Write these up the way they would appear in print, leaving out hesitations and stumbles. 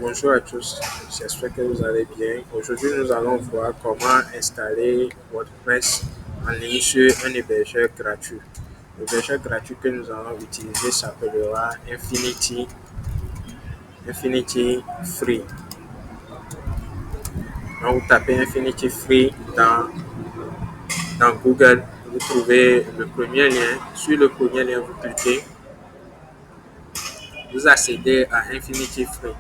Bonjour à tous, j'espère que vous allez bien. Aujourd'hui, nous allons voir comment installer WordPress en ligne sur un hébergeur gratuit. L'hébergeur gratuit que nous allons utiliser s'appellera Infinity Free. Donc, vous tapez Infinity Free dans Google, vous trouvez le premier lien. Sur le premier lien, vous cliquez, vous accédez à Infinity Free.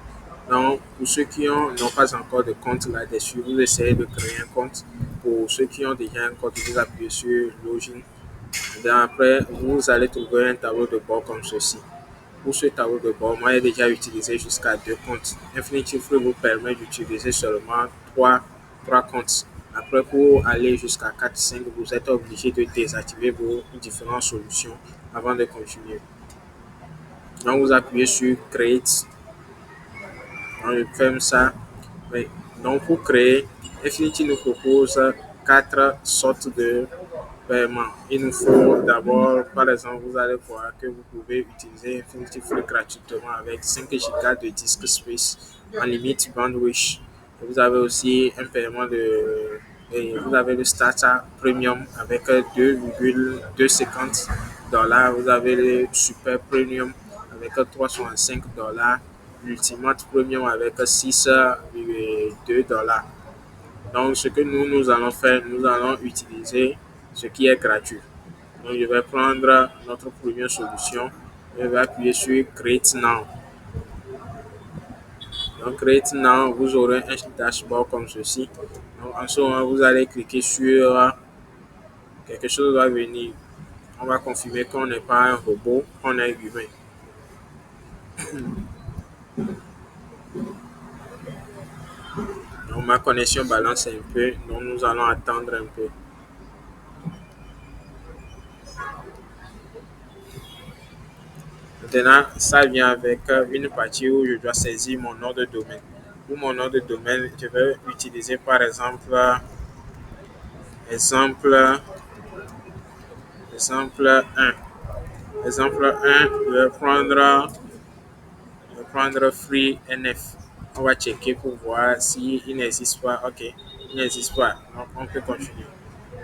Donc, pour ceux qui n'ont pas encore de compte là-dessus, vous essayez de créer un compte. Pour ceux qui ont déjà un compte, vous appuyez sur Login. Et après, vous allez trouver un tableau de bord comme ceci. Pour ce tableau de bord, moi, j'ai déjà utilisé jusqu'à 2 comptes. Infinity Free vous permet d'utiliser seulement 3 comptes. Après, pour aller jusqu'à 4, 5, vous êtes obligé de désactiver vos différentes solutions avant de continuer. Donc, vous appuyez sur Create. On ferme ça. Oui. Donc, pour créer, Infinity nous propose 4 sortes de paiements. Il nous faut d'abord, par exemple, vous allez voir que vous pouvez utiliser Infinity Free gratuitement avec 5 gigas de disque space en limite bandwidth. Vous avez aussi un paiement et vous avez le Starter Premium avec 2,250 dollars. Vous avez le Super Premium avec 365 dollars. L'Ultimate Premium avec 6,2 dollars. Donc, ce que nous allons faire, nous allons utiliser ce qui est gratuit. Donc, je vais prendre notre première solution. Je vais appuyer sur Create Now. Donc, Create Now, vous aurez un dashboard comme ceci. Donc, en ce moment, vous allez cliquer sur quelque chose va venir. On va confirmer qu'on n'est pas un robot, qu'on est humain. Donc, ma connexion balance un peu, donc nous allons attendre un peu. Maintenant, ça vient avec une partie où je dois saisir mon nom de domaine. Pour mon nom de domaine, je vais utiliser par exemple, exemple, exemple 1. Exemple 1, je vais prendre free NF. On va checker pour voir s'il n'existe pas. Ok, il n'existe pas. Donc, on peut continuer.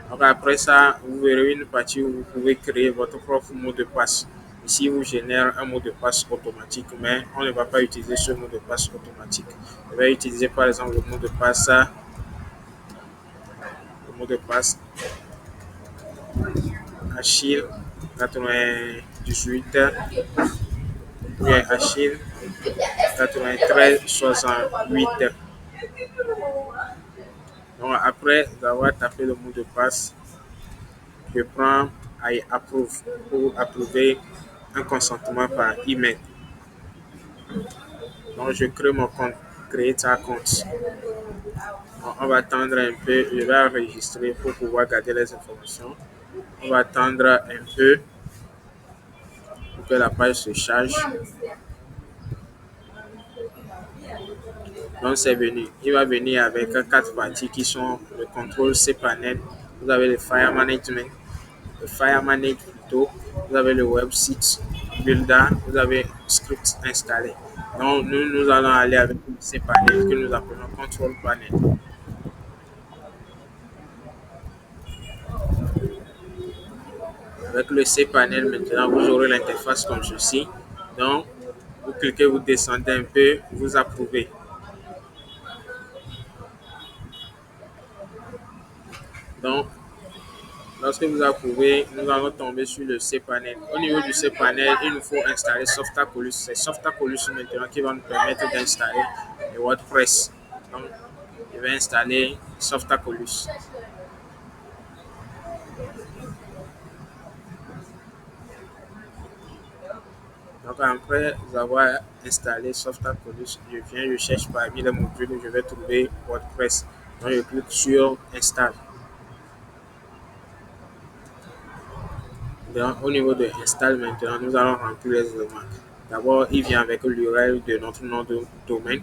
Donc, après ça, vous verrez une partie où vous pouvez créer votre propre mot de passe. Ici, vous génère un mot de passe automatique, mais on ne va pas utiliser ce mot de passe automatique. Je vais utiliser par exemple le mot de passe Achille 98, bien Achille 93 68. Donc après avoir tapé le mot de passe, je prends I approve pour approuver un consentement par email. Donc je crée mon compte, créer un compte. Donc, on va attendre un peu, je vais enregistrer pour pouvoir garder les informations. On va attendre un peu pour que la page se charge. Donc c'est venu. Il va venir avec 4 parties qui sont le contrôle cPanel. Vous avez le Fire Management, plutôt. Vous avez le Website Builder. Vous avez Script installé. Donc nous allons aller avec le cPanel que nous appelons Control Panel. Avec le cPanel maintenant, vous aurez l'interface comme ceci. Donc vous cliquez, vous descendez un peu, vous approuvez. Donc lorsque vous approuvez, nous allons tomber sur le cPanel. Au niveau du cPanel, il nous faut installer Softaculous. C'est Softaculous maintenant qui va nous permettre d'installer le WordPress. Donc, je vais installer Softaculous. Donc, après avoir installé Softaculous, je cherche parmi les modules où je vais trouver WordPress. Donc, je clique sur Install. Donc, au niveau de Install maintenant, nous allons remplir les éléments. D'abord, il vient avec l'URL de notre nom de domaine.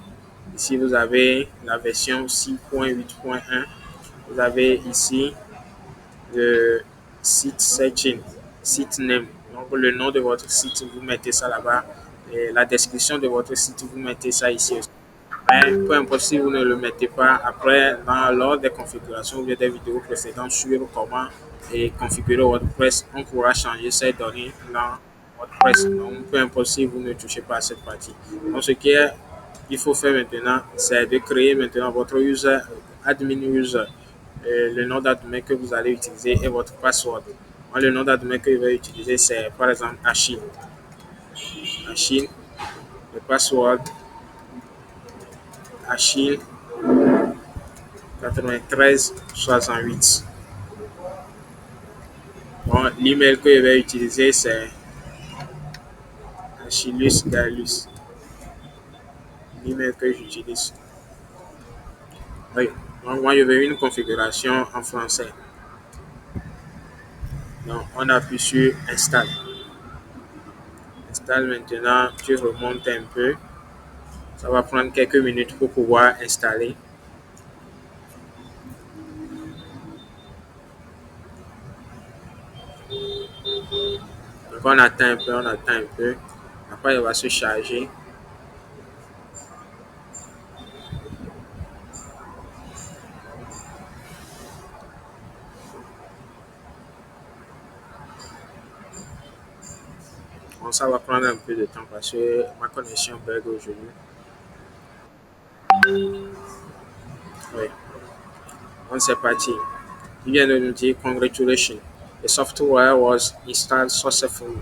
Ici, vous avez la version 6.8.1. Vous avez ici le site searching, site name. Donc, le nom de votre site, vous mettez ça là-bas. Et la description de votre site, vous mettez ça ici aussi. Mais peu importe si vous ne le mettez pas, après, lors des configurations ou bien des vidéos précédentes sur comment configurer WordPress, on pourra changer ces données dans WordPress. Donc, peu importe si vous ne touchez pas à cette partie. Donc, il faut faire maintenant, c'est de créer maintenant votre user, admin user, le nom d'admin que vous allez utiliser et votre password. Moi, le nom d'admin que je vais utiliser, c'est par exemple Achille. Achille, le password Achille 93 68. Bon, l'email que je vais utiliser, c'est Achillus Gallus. L'email que j'utilise. Oui. Donc, moi, je veux une configuration en français. Donc, on appuie sur Install. Installe maintenant, tu remontes un peu. Ça va prendre quelques minutes pour pouvoir installer. Donc, on attend un peu, on attend un peu. Après, il va se charger. Bon, ça va prendre un peu de temps parce que ma connexion bug aujourd'hui. Oui. On c'est parti. Il vient de nous dire Congratulations. The software was installed successfully.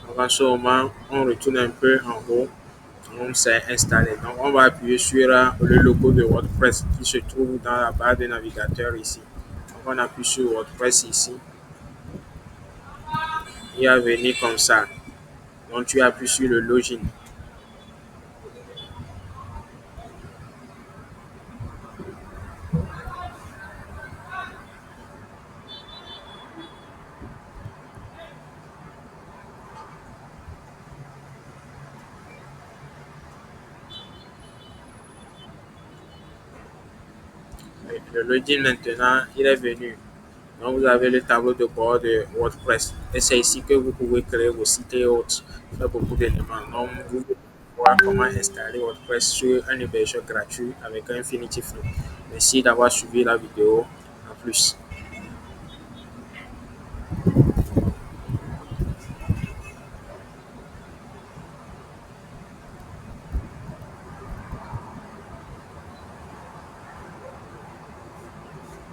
Donc en ce moment, on retourne un peu en haut. On s'est installé. Donc on va appuyer sur le logo de WordPress qui se trouve dans la barre de navigateur ici. Donc on appuie sur WordPress ici. Il va venir comme ça. Donc tu appuies sur le login. Le login maintenant, il est venu. Donc, vous avez le tableau de bord de WordPress. Et c'est ici que vous pouvez créer vos sites et autres. Il y a beaucoup d'éléments. Donc, vous pouvez voir comment installer WordPress sur un hébergeur gratuit avec un Infinity Free. Merci d'avoir suivi la vidéo. À plus.